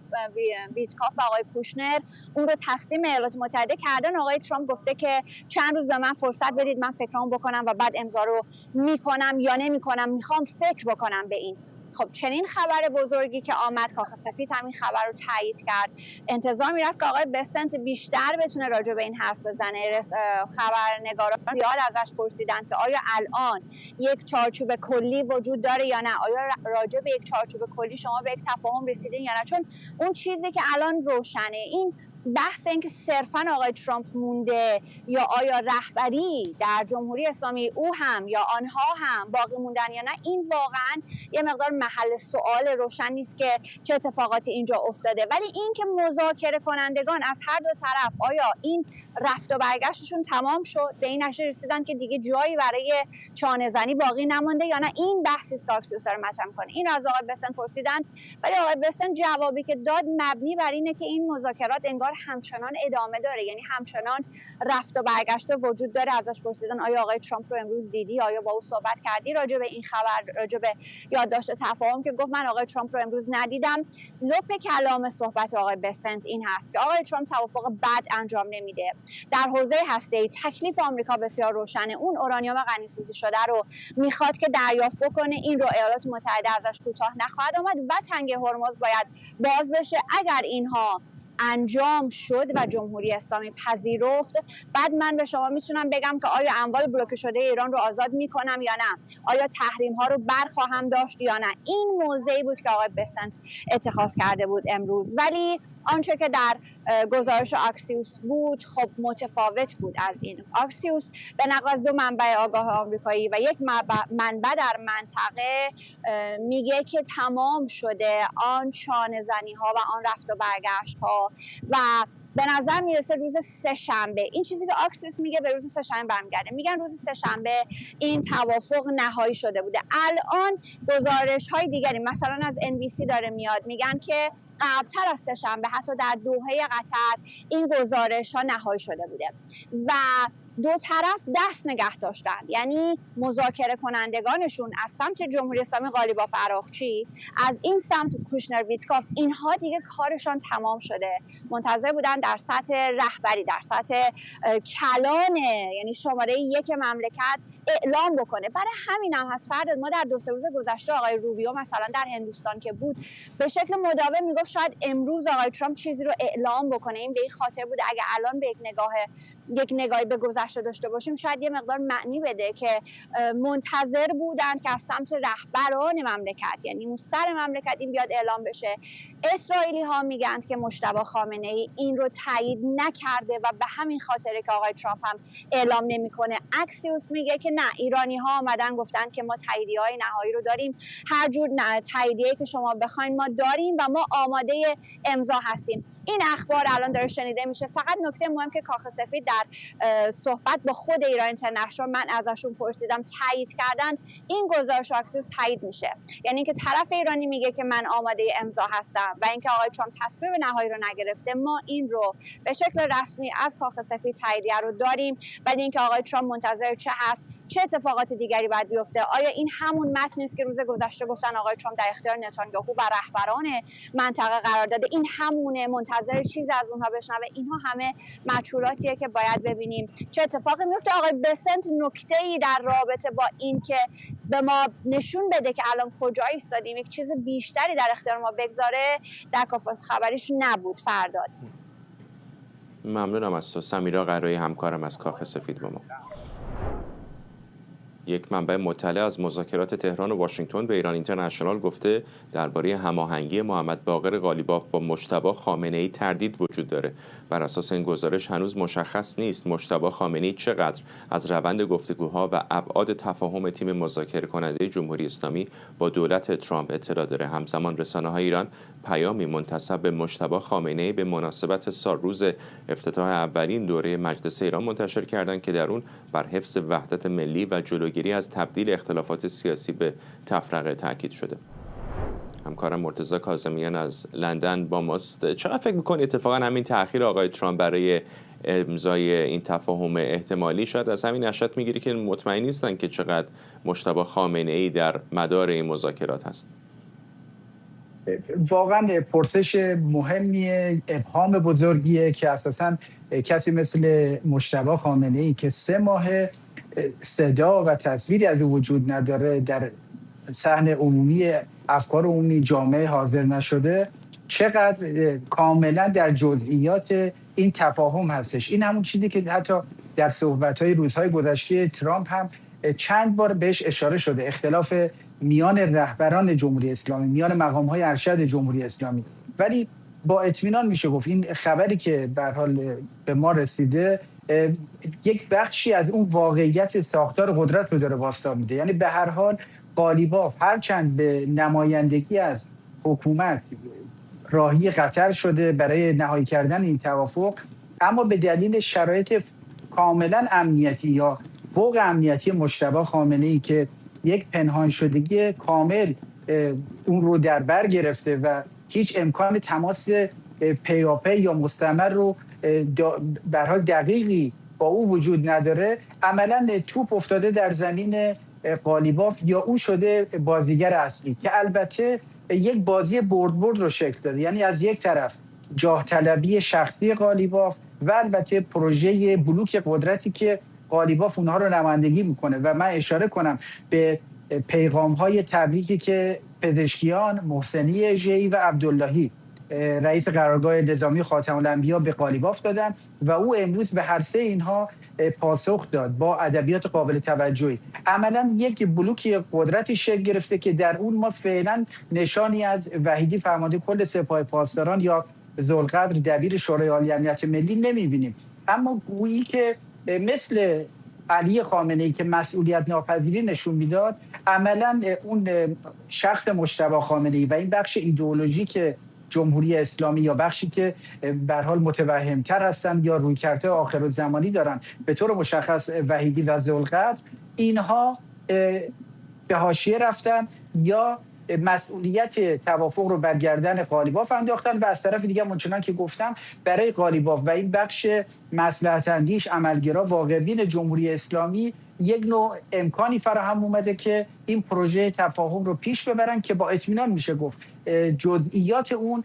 ویتکاف و آقای کوشنر اون رو تسلیم ایالات متحده کردن. آقای ترامپ گفته که چند روز به من فرصت بدید، من فکرام بکنم و بعد امضا رو میکنم یا نمیکنم، میخوام فکر بکنم به این. خب چنین خبر بزرگی که آمد، کاخ سفید همین خبر رو تایید کرد. انتظار میرفت که آقای بسنت بیشتر بتونه راجع به این حرف بزنه. خبرنگاران زیاد ازش پرسیدن که آیا الان یک چارچوب کلی وجود داره یا نه، آیا راجع به یک چارچوب کلی شما به یک تفاهم رسیدین یا نه. چون اون چیزی که الان روشنه، این بحث این که صرفا آقای ترامپ مونده یا آیا رهبری در جمهوری اسلامی او هم یا آنها هم باقی موندن یا نه، این واقعا یه مقدار محل سوال روشن نیست که چه اتفاقاتی اینجا افتاده. ولی این که مذاکره کنندگان از هر دو طرف آیا این رفت و برگشتشون تمام شد، به این نتیجه رسیدن که دیگه جایی برای چانه زنی باقی نمونده یا نه، این بحثی است که آکسیوس داره مطرح می‌کنه. این از آقای بسن پرسیدن، ولی آقای بسن جوابی که داد مبنی بر اینه که این مذاکرات انگار همچنان ادامه داره، یعنی همچنان رفت و برگشت وجود داره. ازش پرسیدن آیا آقای ترامپ رو امروز دیدی، آیا با او صحبت کردی راجع به این خبر، راجع به یادداشت تفاهم، که گفت من آقای ترامپ رو امروز ندیدم. لب کلام صحبت آقای بسنت این هست که آقای ترامپ توافق بد انجام نمیده. در حوزه هسته‌ای تکلیف آمریکا بسیار روشنه، اون اورانیوم غنی‌سازی شده رو میخواد که دریافت بکنه، این رو ایالات متحده ازش کوتاه نخواهد آمد و تنگ هرمز باید باز بشه. اگر اینها انجام شد و جمهوری اسلامی پذیرفت، بعد من به شما میتونم بگم که آیا اموال بلوکه شده ایران رو آزاد میکنم یا نه، آیا تحریم ها رو برخواهم داشت یا نه. این موضعی بود که آقای بسنت اتخاذ کرده بود امروز. ولی آنچه که در گزارش آکسیوس بود خب متفاوت بود از این. آکسیوس به نقل از 2 منبع آگاه آمریکایی و یک منبع در منطقه میگه که تمام شده آن چانه زنی ها و آن رفت و برگشت ها و به نظر میرسه روز سه‌شنبه، این چیزی که آکسیوس میگه به روز سه‌شنبه برمیگرده، میگن روز سه‌شنبه این توافق نهایی شده بوده. الان گزارش های دیگری مثلا از NBC داره میاد، میگن که قبلتر از سه‌شنبه حتی در دوحه قطر این گزارش ها نهایی شده بوده و دو طرف دست نگه داشتن، یعنی مذاکره کنندگانشون از سمت جمهوری اسلامی قالیباف عراقچی، از این سمت کوشنر ویتکاف، اینها دیگه کارشان تمام شده، منتظر بودن در سطح رهبری، در سطح کلان یعنی شماره 1 مملکت اعلام بکنه. برای همین هم هست فرد ما در 2-3 روز گذشته آقای روبیو مثلا در هندوستان که بود به شکل مداوم میگفت شاید امروز آقای ترامپ چیزی رو اعلام بکنه. این به این خاطر بوده اگه الان به یک نگاهی به گذشته داشته باشیم شاید یه مقدار معنی بده که منتظر بودند که از سمت رهبران مملکت، یعنی اون سر مملکت، این بیاد اعلام بشه. اسرائیلی ها میگن که مجتبی خامنه ای این رو تایید نکرده و به همین خاطره که آقای ترامپ هم اعلام نمیکنه. اکسیوس میگه که نه، ایرانی ها آمدن گفتن که ما تاییدیه های نهایی رو داریم، هر جور تاییدیه‌ای که شما بخواین ما داریم و ما آماده امضا هستیم. این اخبار الان داره شنیده میشه. فقط نکته مهم که کاخ سفید در صحبت با خود ایران اینترنشنال من ازشون پرسیدم تایید کردن این گزارش آکسیوس تایید میشه، یعنی که طرف ایرانی میگه که من آماده امضا هستم و اینکه آقای ترامپ تصمیم نهایی رو نگرفته، ما این رو به شکل رسمی از کاخ سفید تاییدیه رو داریم. ولی اینکه آقای ترامپ منتظر چه هست، چه اتفاقات دیگری باید بیفته، آیا این همون متنی است که روز گذشته گفتن آقای ترامپ در اختیار نتانیاهو و رهبران منطقه قرار داده، این همونه، منتظر چیز از اونها بشنوه؟ اینها همه مجهولاتیه که باید ببینیم چه اتفاقی میفته. آقای بسنت نکته‌ای در رابطه با این که به ما نشون بده که الان کجا ایستادیم، یک چیز بیشتری در اختیار ما بگذاره، در کنفرانس خبریش نبود. فرداد ممنونم از تو. سمیرا قرایی همکارم از کاخ سفید با ما. یک منبع مطلع از مذاکرات تهران و واشنگتن به ایران اینترنشنال گفته درباره هماهنگی محمد باقر قالیباف با مجتبی خامنه‌ای تردید وجود داره. بر اساس این گزارش هنوز مشخص نیست مجتبی خامنه‌ای چقدر از روند گفتگوها و ابعاد تفاهم تیم مذاکره کننده جمهوری اسلامی با دولت ترامپ اطلاع داره. همزمان رسانه‌های ایران پیامی منتسب به مجتبی خامنه‌ای به مناسبت سالروز افتتاح اولین دوره مجلس ایران منتشر کردند که در اون بر حفظ وحدت ملی و جلوگیری از تبدیل اختلافات سیاسی به تفرقه تاکید شده. همکارم مرتضی کاظمیان از لندن با ماست. چقدر فکر می‌کنی اتفاقا همین تأخیر آقای ترامپ برای امضای این تفاهم احتمالی شاید از همین نشأت میگیری که مطمئن نیستن که چقدر مجتبی خامنه‌ای در مدار این مذاکرات هست؟ واقعا پرسش مهمیه، ابهام بزرگیه که اساساً کسی مثل مجتبی خامنه‌ای که 3 ماه صدا و تصویری از او وجود نداره در صحن عمومی افکار عمومی جامعه حاضر نشده، چقدر کاملا در جزئیات این تفاهم هستش. این همون چیزی که حتی در صحبت‌های روزهای گذشته ترامپ هم چند بار بهش اشاره شده، اختلاف میان رهبران جمهوری اسلامی، میان مقام‌های ارشد جمهوری اسلامی. ولی با اطمینان میشه گفت این خبری که به هر حال به ما رسیده یک بخشی از اون واقعیت ساختار قدرت رو داره واسطه میده. یعنی به هر حال قالیباف هرچند به نمایندگی از حکومت راهی قطر شده برای نهایی کردن این توافق، اما به دلیل شرایط کاملا امنیتی یا فوق امنیتی مجتبی خامنه‌ای که یک پنهان شدگی کامل اون رو در بر گرفته و هیچ امکان تماس پیاپی یا مستمر رو به حال دقیقی با او وجود نداره، عملا توپ افتاده در زمین قالیباف یا او شده بازیگر اصلی که البته یک بازی برد برد رو شکل داده. یعنی از یک طرف جاه طلبی شخصی قالیباف و البته پروژه بلوک قدرتی که قالیباف اونها رو نمایندگی میکنه. و من اشاره کنم به پیغام‌های تبریکی که پزشکیان محسنی ژی و عبداللهی رئیس قرارگاه نظامی خاتم الانبیا به قالیباف دادن و او امروز به هر سه اینها پاسخ داد با ادبیات قابل توجهی. عملا یک بلوک قدرتی شکل گرفته که در اون ما فعلا نشانی از وحیدی فرمانده کل سپاه پاسداران یا ذوالقدر دبیر شورای عالی امنیت ملی نمیبینیم. اما گویی که مثل علی خامنه‌ای که مسئولیت ناپذیری نشون میداد، عملا اون شخص مجتبی خامنه‌ای و این بخش ایدئولوژیک جمهوری اسلامی یا بخشی که به هر حال متوهم‌تر هستن یا رویکرد آخرالزمانی دارن به طور مشخص وحیدی و ذوالقدر، اینها به حاشیه رفتن یا مسئولیت توافق رو بر گردن قالیباف انداختن و از طرف دیگه همونچنان که گفتم برای قالیباف و این بخش مصلحت اندیش عملگرا واقع‌بین جمهوری اسلامی یک نوع امکانی فراهم اومده که این پروژه تفاهم رو پیش ببرن که با اطمینان میشه گفت جزئیات اون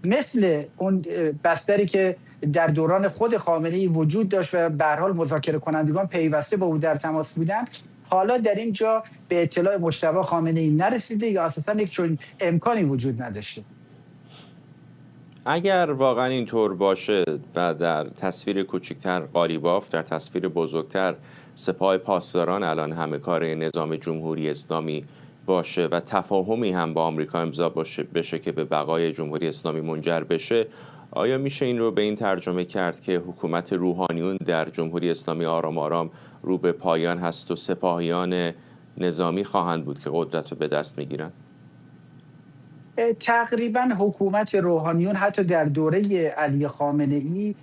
مثل اون بستری که در دوران خود خامنه‌ای وجود داشت و به هر حال مذاکره کنندگان پیوسته با او در تماس بودن، حالا در اینجا به اطلاع مجتبی خامنه‌ای نرسیده یا اساساً یک چنین امکانی وجود نداشته. اگر واقعا اینطور باشه و در تصویر کوچکتر قالیباف، در تصویر بزرگتر سپاه پاسداران الان همه کار نظام جمهوری اسلامی باشه و تفاهمی هم با آمریکا امضا بشه که به بقای جمهوری اسلامی منجر بشه، آیا میشه این رو به این ترجمه کرد که حکومت روحانیون در جمهوری اسلامی آرام آرام رو به پایان هست و سپاهیان نظامی خواهند بود که قدرت رو به دست میگیرن؟ تقریبا حکومت روحانیون حتی در دوره علی خامنه‌ای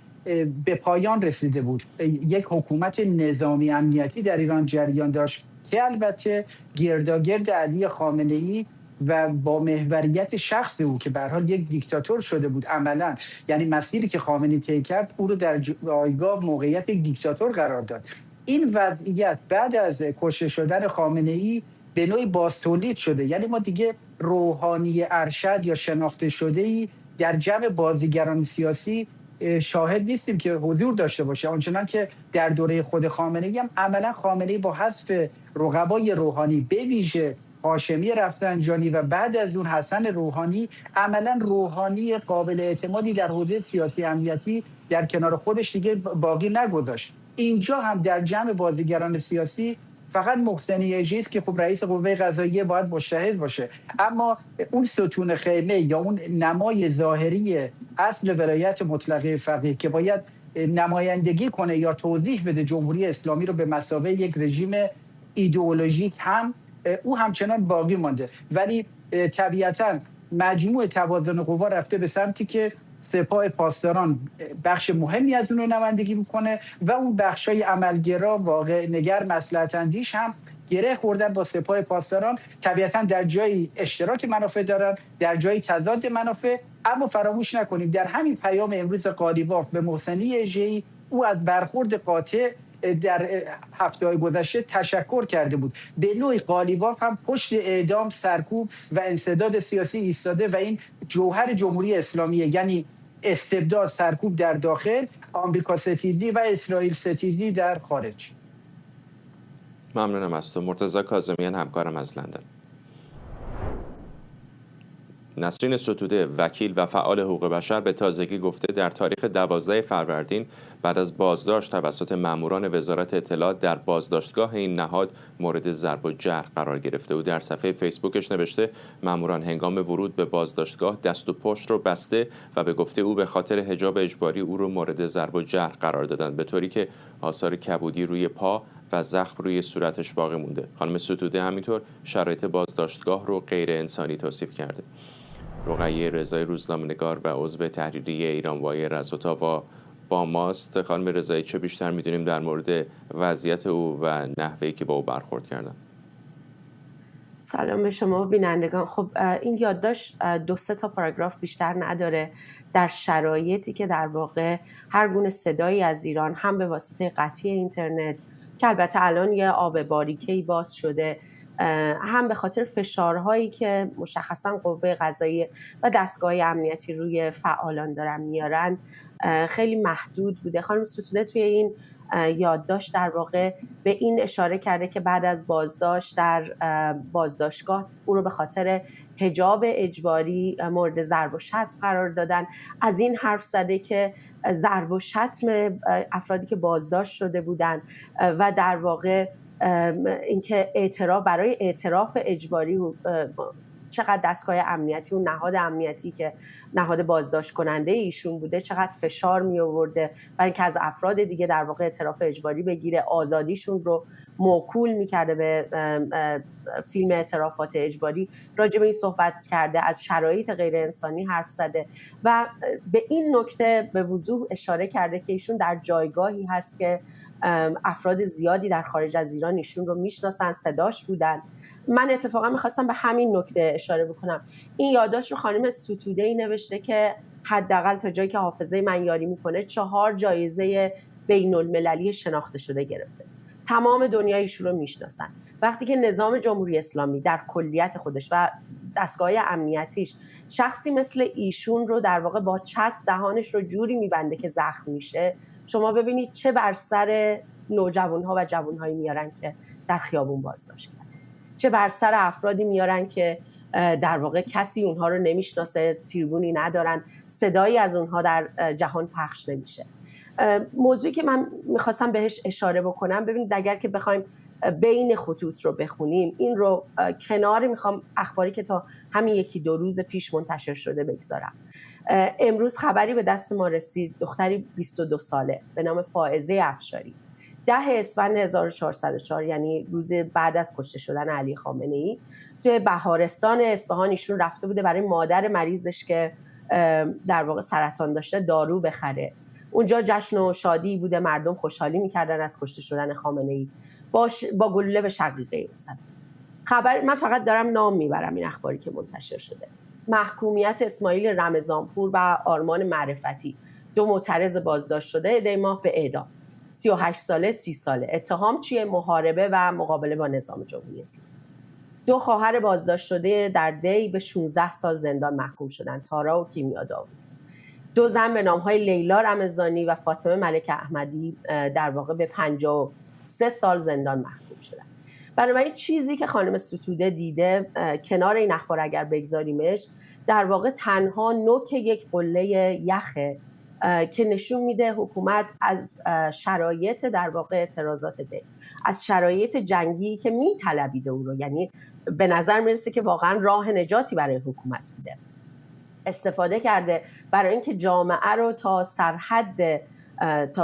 به پایان رسیده بود. یک حکومت نظامی امنیتی در ایران جریان داشت که البته گرداگرد علی خامنه‌ای و با محوریت شخص او که به هر حال یک دیکتاتور شده بود عملا، یعنی مسیری که خامنه‌ای طی کرد او رو در جایگاه موقعیت یک دیکتاتور قرار داد. این وضعیت بعد از کشته شدن خامنه‌ای به نوعی بازتولید شده. یعنی ما دیگه روحانی ارشد یا شناخته شده‌ای در جمع بازیگران سیاسی شاهد نیستیم که حضور داشته باشه. آنچنان که در دوره خود خامنه‌ای هم عملا خامنه‌ای با حذف رقبای روحانی به ویژه هاشمی رفسنجانی و بعد از اون حسن روحانی، عملا روحانی قابل اعتمادی در حوزه سیاسی امنیتی در کنار خودش دیگه باقی نگذاشت. اینجا هم در جمع بازیگران سیاسی فقط محسنی ژی است که خب رئیس قوه قضاییه باید مشتهد باشه، اما اون ستون خیمه یا اون نمای ظاهری اصل ولایت مطلقه فقیه که باید نمایندگی کنه یا توضیح بده جمهوری اسلامی رو به مثابه یک رژیم ایدئولوژیک، هم او همچنان باقی مانده. ولی طبیعتاً مجموع توازن قوا رفته به سمتی که سپاه پاسداران بخش مهمی از اون رو نمایندگی میکنه و اون بخشای عملگرا واقع نگر مصلحت اندیش هم گره خوردن با سپاه پاسداران. طبیعتاً در جایی اشتراک منافع دارن، در جایی تضاد منافع، اما فراموش نکنیم در همین پیام امروز قالیباف به محسنی ژی او از برخورد قاطع در هفته‌های گذشته تشکر کرده بود. به نوعی قالیباف هم پشت اعدام، سرکوب و انسداد سیاسی ایستاده و این جوهر جمهوری اسلامیه، یعنی استبداد، سرکوب در داخل، آمریکا ستیزی و اسرائیل ستیزی در خارج. ممنونم از تو. مرتضی کاظمیان همکارم از لندن. نسرین ستوده، وکیل و فعال حقوق بشر، به تازگی گفته در تاریخ 12 فروردین بعد از بازداشت توسط ماموران وزارت اطلاعات در بازداشتگاه این نهاد مورد ضرب و جرح قرار گرفته و در صفحه فیسبوکش نوشته ماموران هنگام ورود به بازداشتگاه دست و پشت رو بسته و به گفته او به خاطر حجاب اجباری او رو مورد ضرب و جرح قرار دادن، به طوری که آثار کبودی روی پا و زخم روی صورتش باقی مونده. خانم ستوده همینطور شرایط بازداشتگاه رو غیر انسانی توصیف کرده. رقیه رضایی، روزنامه‌نگار و عضو تحریریه ایرانوایر از اتاوا با ماست. خانم رضایی، چه بیشتر میدونیم در مورد وضعیت او و نحوهی که با او برخورد کردن؟ سلام به شما بینندگان. خب این یادداشت 2-3 تا پاراگراف بیشتر نداره. در شرایطی که در واقع هر گونه صدایی از ایران هم به واسطه قطعی اینترنت که البته الان یه آب باریکه‌ای باز شده، هم به خاطر فشارهایی که مشخصا قوه قضاییه و دستگاه امنیتی روی فعالان دارن میارن خیلی محدود بوده. خانم ستوده توی این یادداشت در واقع به این اشاره کرده که بعد از بازداشت در بازداشتگاه او رو به خاطر حجاب اجباری مورد ضرب و شتم قرار دادن. از این حرف زده که ضرب و شتم افرادی که بازداشت شده بودن و در واقع اینکه برای اعتراف اجباری چقدر دستگاه امنیتی و نهاد امنیتی که نهاد بازداشت کننده ایشون بوده چقدر فشار می آورده برای اینکه از افراد دیگه در واقع اعتراف اجباری بگیره، آزادیشون رو موکول می‌کرده به فیلم اعترافات اجباری. راجع به این صحبت کرده، از شرایط غیر انسانی حرف زده و به این نکته به وضوح اشاره کرده که ایشون در جایگاهی هست که افراد زیادی در خارج از ایران ایشون رو میشناسن، صداش بودن. من اتفاقا میخواستم به همین نکته اشاره بکنم. این یادداشت رو خانم ستوده‌ای نوشته که حداقل تا جایی که حافظه من یاری میکنه 4 جایزه بین المللی شناخته شده گرفته. تمام دنیا ایشون رو میشناسن. وقتی که نظام جمهوری اسلامی در کلیت خودش و دستگاه امنیتیش شخصی مثل ایشون رو در واقع با چسب دهانش رو جوری میبنده که زخم میشه، شما ببینید چه بر سر نوجوانها و جوانهایی میارن که در خیابون بازداشت کردن، چه بر سر افرادی میارن که در واقع کسی اونها رو نمیشناسه، تریبونی ندارن، صدایی از اونها در جهان پخش نمیشه. موضوعی که من میخواستم بهش اشاره بکنم، ببینید اگر که بخوایم بین خطوط رو بخونیم، این رو کنار میخوام اخباری که تا همین 1-2 روز پیش منتشر شده بگذارم. امروز خبری به دست ما رسید، دختری 22 ساله به نام فائزه افشاری 10 اسفند 1404 یعنی روز بعد از کشته شدن علی خامنه‌ای توی بهارستان اصفهان ایشون رفته بوده برای مادر مریضش که در واقع سرطان داشته دارو بخره. اونجا جشن و شادی بوده، مردم خوشحالی میکردن از کشته شدن خامنه‌ای، با گلوله به شقیقه زدن. من فقط دارم نام میبرم این اخباری که منتشر شده. محکومیت اسماعیل رمضانپور و آرمان معرفتی، 2 معترض بازداشت شده دی ماه به اعدام، 38 ساله 30 ساله. اتهام چیه؟ محاربه و مقابله با نظام جمهوری اسلامی. 2 خواهر بازداشت شده در دی به 16 سال زندان محکوم شدن، تارا و کیمیا داوود. 2 زن به نام‌های لیلا رمضانی و فاطمه ملک احمدی در واقع به 53 سال زندان محکوم شدن. بنابراین چیزی که خانم ستوده دیده کنار این اخبار اگر بگذاریمش، در واقع تنها نوک یک قله یخه که نشون میده حکومت از شرایط در واقع اعتراضات دی، از شرایط جنگی که میطلبیده او رو، یعنی به نظر میرسه که واقعا راه نجاتی برای حکومت بوده، استفاده کرده برای اینکه جامعه رو تا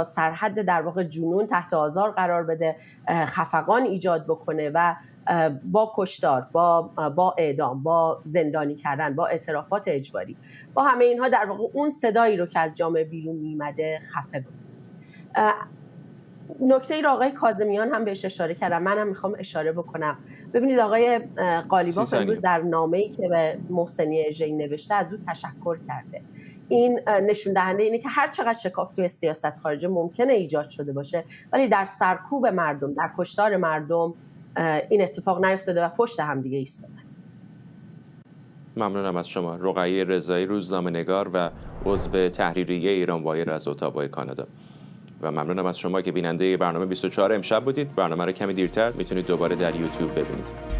سرحد در واقع جنون تحت آزار قرار بده، خفقان ایجاد بکنه و با کشتار، با اعدام، با زندانی کردن، با اعترافات اجباری، با همه اینها در واقع اون صدایی رو که از جامعه بیرون میمده خفه بود. نکته ای رو آقای کاظمیان هم بهش اشاره کردن، منم میخوام اشاره بکنم. ببینید آقای قالیباف امروز در نامه‌ای که به محسنی اژه‌ای نوشته از او تشکر کرده. این نشون دهنده اینه که هر چقدر شکاف توی سیاست خارجه ممکنه ایجاد شده باشه، ولی در سرکوب مردم، در کشتار مردم این اتفاق نیفتاده و پشت هم دیگه ایستادن. ممنونم از شما. رقیه رضایی، روزنامه‌نگار و عضو تحریریه ایرانوایر از اتاوا کانادا. و ممنونم از شما که بیننده برنامه 24 امشب بودید. برنامه رو کمی دیرتر میتونید دوباره در یوتیوب ببینید.